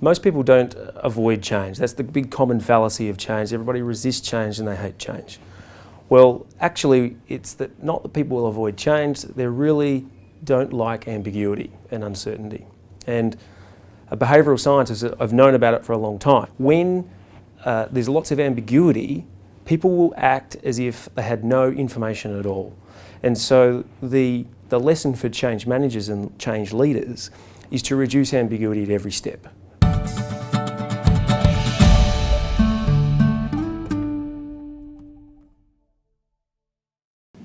Most people don't avoid change. That's the big common fallacy of change. Everybody resists change and they hate change. Well, actually, it's that not that people will avoid change, they really don't like ambiguity and uncertainty. And behavioural scientists have known about it for a long time. When there's lots of ambiguity, people will act as if they had no information at all. And so the lesson for change managers and change leaders is to reduce ambiguity at every step.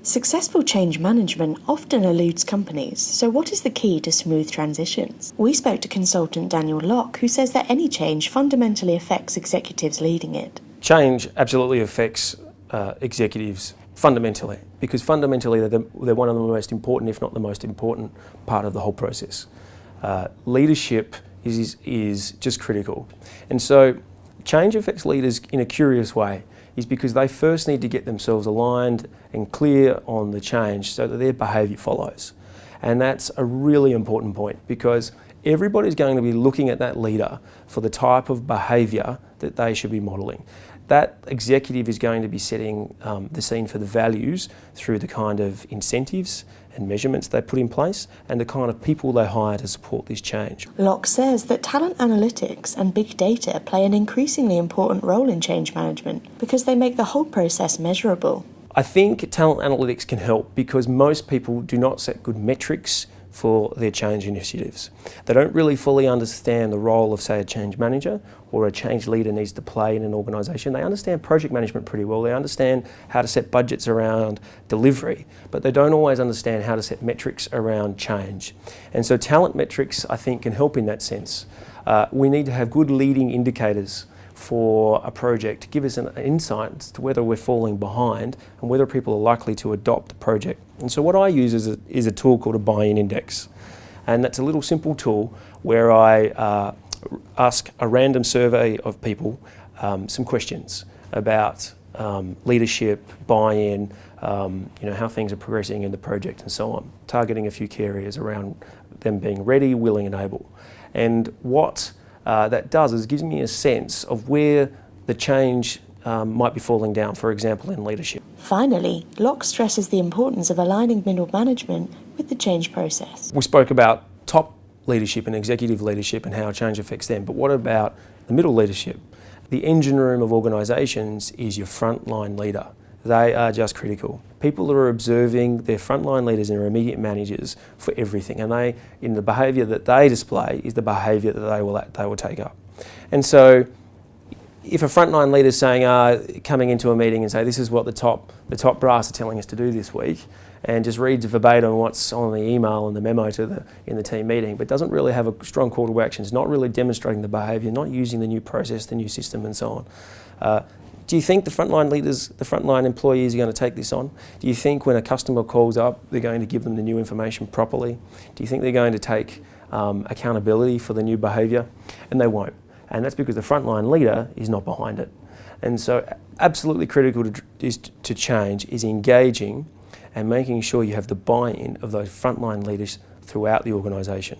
Successful change management often eludes companies, so what is the key to smooth transitions? We spoke to consultant Daniel Locke, who says that any change fundamentally affects executives leading it. Change absolutely affects executives fundamentally, because fundamentally they're one of the most important, if not the most important, part of the whole process. Leadership is just critical. And so change affects leaders in a curious way, is because they first need to get themselves aligned and clear on the change so that their behaviour follows. And that's a really important point, because everybody's going to be looking at that leader for the type of behaviour that they should be modelling. That executive is going to be setting the scene for the values through the kind of incentives and measurements they put in place and the kind of people they hire to support this change. Locke says that talent analytics and big data play an increasingly important role in change management because they make the whole process measurable. I think talent analytics can help because most people do not set good metrics for their change initiatives. They don't really fully understand the role of, say, a change manager or a change leader needs to play in an organisation. They understand project management pretty well. They understand how to set budgets around delivery, but they don't always understand how to set metrics around change. And so talent metrics, I think, can help in that sense. We need to have good leading indicators for a project to give us an insight as to whether we're falling behind and whether people are likely to adopt the project. And so what I use is a tool called a buy-in index. And that's a little simple tool where I ask a random survey of people some questions about leadership, buy-in, how things are progressing in the project and so on, targeting a few key areas around them being ready, willing and able. And what that does is gives me a sense of where the change might be falling down, for example, in leadership. Finally, Locke stresses the importance of aligning middle management with the change process. We spoke about top leadership and executive leadership and how change affects them, but what about the middle leadership? The engine room of organisations is your frontline leader. They are just critical. People are observing their frontline leaders and their immediate managers for everything, and in the behaviour that they display is the behaviour that they will take up. And so, if a frontline leader is saying, coming into a meeting and say, this is what the top brass are telling us to do this week, and just reads verbatim what's on the email and the memo in the team meeting, but doesn't really have a strong call to action, is not really demonstrating the behaviour, not using the new process, the new system and so on. Do you think the frontline leaders, the frontline employees are going to take this on? Do you think when a customer calls up, they're going to give them the new information properly? Do you think they're going to take accountability for the new behaviour? And they won't. And that's because the frontline leader is not behind it. And so absolutely critical to change is engaging and making sure you have the buy-in of those frontline leaders throughout the organisation.